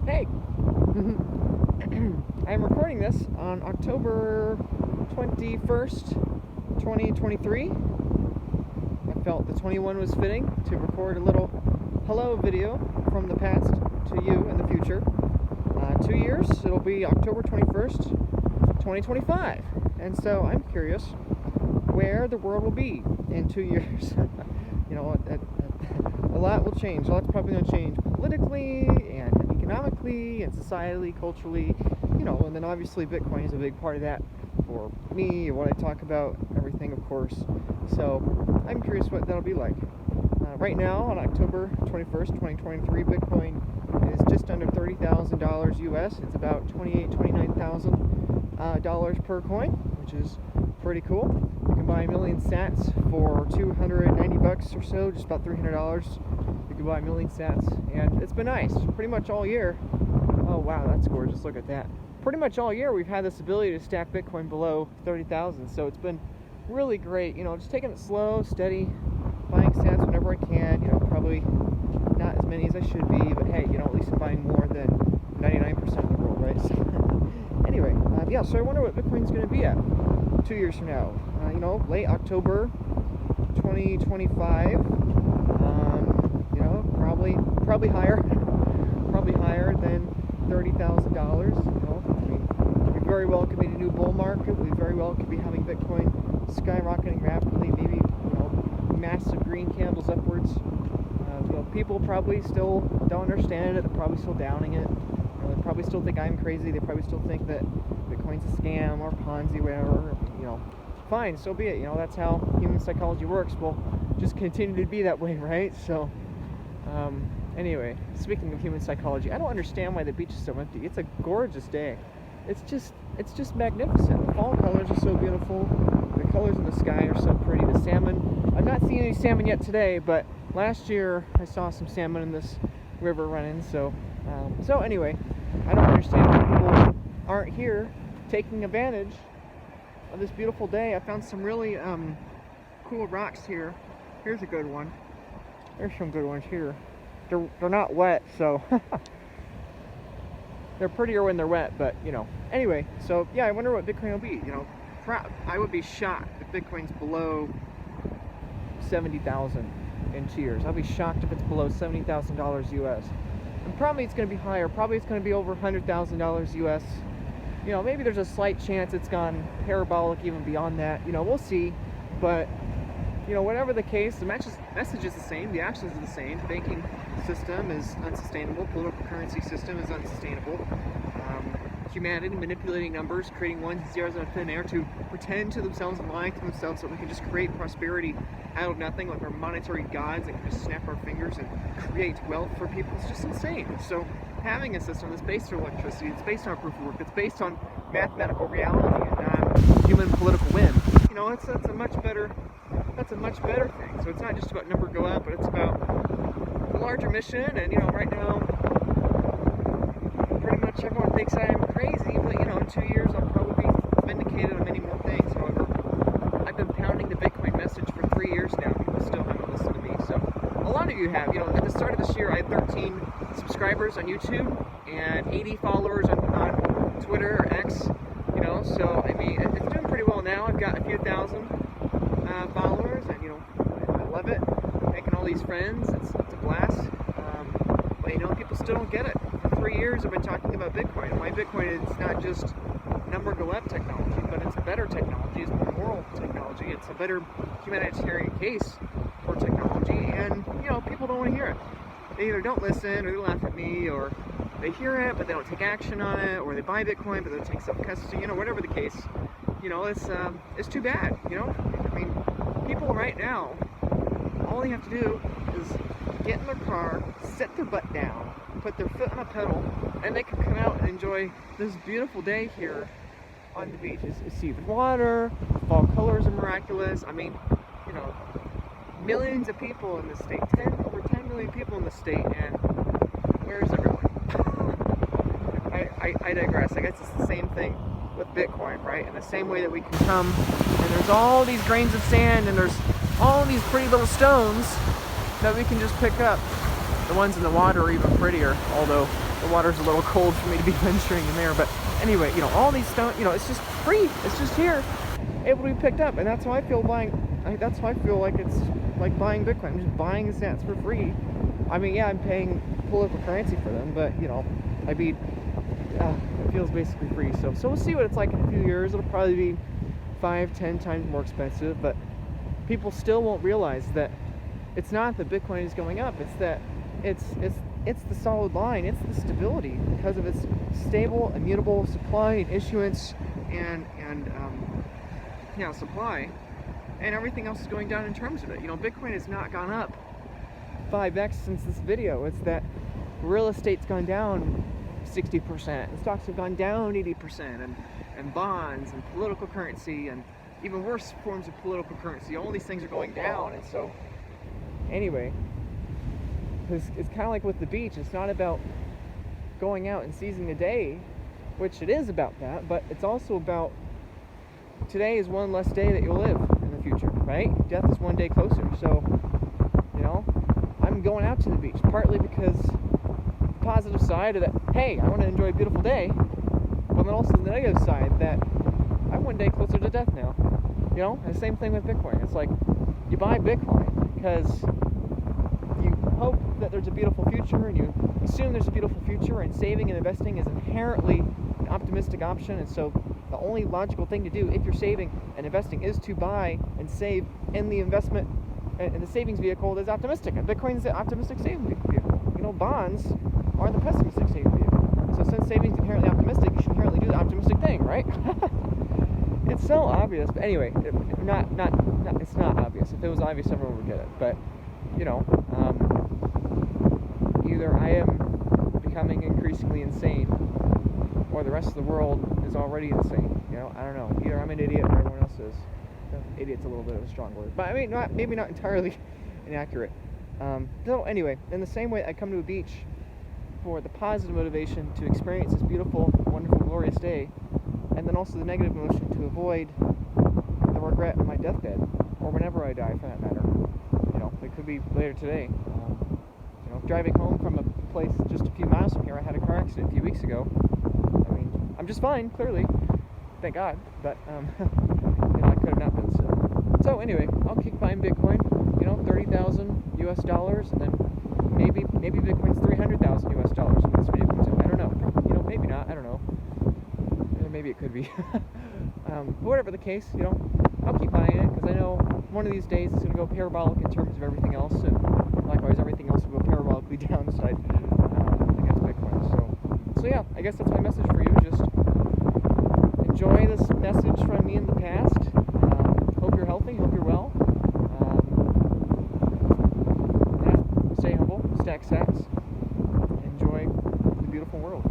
Hey! I'm recording this on October 21st, 2023. I felt the 21 was fitting to record a little hello video from the past to you in the future. 2 years, it'll be October 21st, 2025. And so I'm curious where the world will be in 2 years. You know, a lot will change. A lot's probably going to change politically and economically and societally, culturally, you know, and then obviously Bitcoin is a big part of that for me, what I talk about, everything, of course. So I'm curious what that'll be like. Right now, on October 21st, 2023, Bitcoin is just under $30,000 US. It's about $29,000 per coin, which is pretty cool. You can buy a million sats for $290 or so, just about $300. You can buy a million sats, and it's been nice pretty much all year. Oh wow, that's gorgeous, look at that. Pretty much all year we've had this ability to stack Bitcoin below 30,000, so it's been really great, you know, just taking it slow, steady, buying sats whenever I can, you know, probably not as many as I should be, but hey, you know, at least I'm buying more than 99% of the world, right? So, anyway, yeah, so I wonder what Bitcoin's going to be at 2 years from now. You know, late October 2025, you know, probably higher than $30,000, you know. I mean, we very well could be in a new bull market, we very well could be having Bitcoin skyrocketing rapidly, maybe, you know, massive green candles upwards. You know, people probably still don't understand it, they're probably still downing it. You know, they probably still think I'm crazy, they probably still think that Bitcoin's a scam or Ponzi, whatever, you know. Fine, so be it, you know, that's how human psychology works. We'll just continue to be that way, right? So, anyway, speaking of human psychology, I don't understand why the beach is so empty. It's a gorgeous day. It's just magnificent. The fall colors are so beautiful. The colors in the sky are so pretty. The salmon, I've not seen any salmon yet today, but last year I saw some salmon in this river running. So anyway, I don't understand why people aren't here taking advantage of this beautiful day. I found some really cool rocks here. Here's a good one. There's some good ones here. They're not wet, so they're prettier when they're wet, but you know. Anyway, so yeah, I wonder what Bitcoin will be. You know, I would be shocked if Bitcoin's below 70,000 in 2 years. I'll be shocked if it's below $70,000 US. And probably it's going to be higher. Probably it's going to be over $100,000 US. You know, maybe there's a slight chance it's gone parabolic even beyond that. You know, we'll see. But, you know, whatever the case, the message is the same. The actions are the same. The banking system is unsustainable. Political currency system is unsustainable. Humanity manipulating numbers, creating ones and zeros out of thin air to pretend to themselves and lying to themselves that we can just create prosperity out of nothing like our monetary gods that can just snap our fingers and create wealth for people. It's just insane. So having a system that's based on electricity, it's based on proof of work, it's based on mathematical reality and not human political whim, you know, that's a much better thing. So it's not just about number go up, but it's about a larger mission. And you know, right now pretty much everyone thinks I am crazy, but you know, in 2 years I'll probably be vindicated on many more things. However, I've been pounding the Bitcoin message for 3 years now. People still haven't listened to me. So a lot of you have. You know, at the start of this year I had 13 subscribers on YouTube and 80 followers on Twitter or X, you know, so I mean, it's doing pretty well now. I've got a few thousand followers, and you know, I love it, making all these friends, it's a blast, but you know, people still don't get it. For 3 years I've been talking about Bitcoin. My Bitcoin is not just number go up technology, but it's better technology, it's more moral technology, it's a better humanitarian case for technology, and you know, people don't want to hear it. They either don't listen, or they laugh at me, or they hear it but they don't take action on it, or they buy Bitcoin but they don't take self-custody, you know, whatever the case. You know, it's too bad, you know. I mean, people right now, all they have to do is get in their car, sit their butt down, put their foot on a pedal, and they can come out and enjoy this beautiful day here on the beach. It's sea with water, fall colors are miraculous. I mean, you know, millions of people in this state, over 10 million people in this state, and where's everyone? I digress. I guess it's the same thing with Bitcoin, right? In the same way that we can come and there's all these grains of sand and there's all these pretty little stones that we can just pick up. The ones in the water are even prettier, although The water's a little cold for me to be venturing in there, but anyway, you know, all these stone, you know, it's just free. It's just here, able to be picked up, and that's how I feel that's how I feel like it's like buying Bitcoin. I'm just buying the sats for free. I mean, yeah, I'm paying political currency for them, but you know, I mean, it feels basically free. So we'll see what it's like in a few years. It'll probably be 5-10 times more expensive, but people still won't realize that it's not that Bitcoin is going up. It's that it's the solid line. It's the stability because of its stable, immutable supply and issuance and supply, and everything else is going down in terms of it. You know, Bitcoin has not gone up 5x since this video. It's that real estate's gone down 60%, and stocks have gone down 80%, and bonds and political currency and even worse forms of political currency. All these things are going down, and so anyway, it's kind of like with the beach. It's not about going out and seizing the day, which it is about that, but it's also about today is one less day that you'll live in the future, right? Death is one day closer. So, you know, I'm going out to the beach partly because the positive side of that, hey, I want to enjoy a beautiful day, but then also the negative side that I'm one day closer to death now. You know, and the same thing with Bitcoin. It's like you buy Bitcoin because you hope that there's a beautiful future, and you assume there's a beautiful future, and saving and investing is inherently an optimistic option, and so the only logical thing to do if you're saving and investing is to buy and save in the investment and the savings vehicle that is optimistic. And Bitcoin is the optimistic saving vehicle. You know, bonds are the pessimistic saving vehicle. So since savings is inherently optimistic, you should inherently do the optimistic thing, right? It's so obvious, but anyway, it's not obvious. If it was obvious, everyone would get it. But you know, either I am becoming increasingly insane, or the rest of the world is already insane. You know, I don't know. Either I'm an idiot or everyone else is. Idiot's a little bit of a strong word, but I mean, maybe not entirely inaccurate. So anyway, in the same way, I come to a beach for the positive motivation to experience this beautiful, wonderful, glorious day, and then also the negative motion to avoid the regret on my deathbed, or whenever I die, for that matter. You know, it could be later today. You know, driving home from a place just a few miles from here, I had a car accident a few weeks ago. I mean, I'm just fine, clearly, thank God, but you know, I could have not been so. So anyway, I'll keep buying Bitcoin. You know, $30,000 US, and then maybe Bitcoin's $300,000 US when this video comes out. I don't know. You know, maybe not. I don't know. Maybe it could be. But whatever the case, you know, I'll keep buying it because I know one of these days it's going to go parabolic in terms of everything else, and likewise everything else will go parabolically downside against Bitcoin. So yeah, I guess that's my message for you. Just enjoy this message from me in the past. Hope you're healthy. Hope you're well. Yeah, stay humble. Stack sats. Enjoy the beautiful world.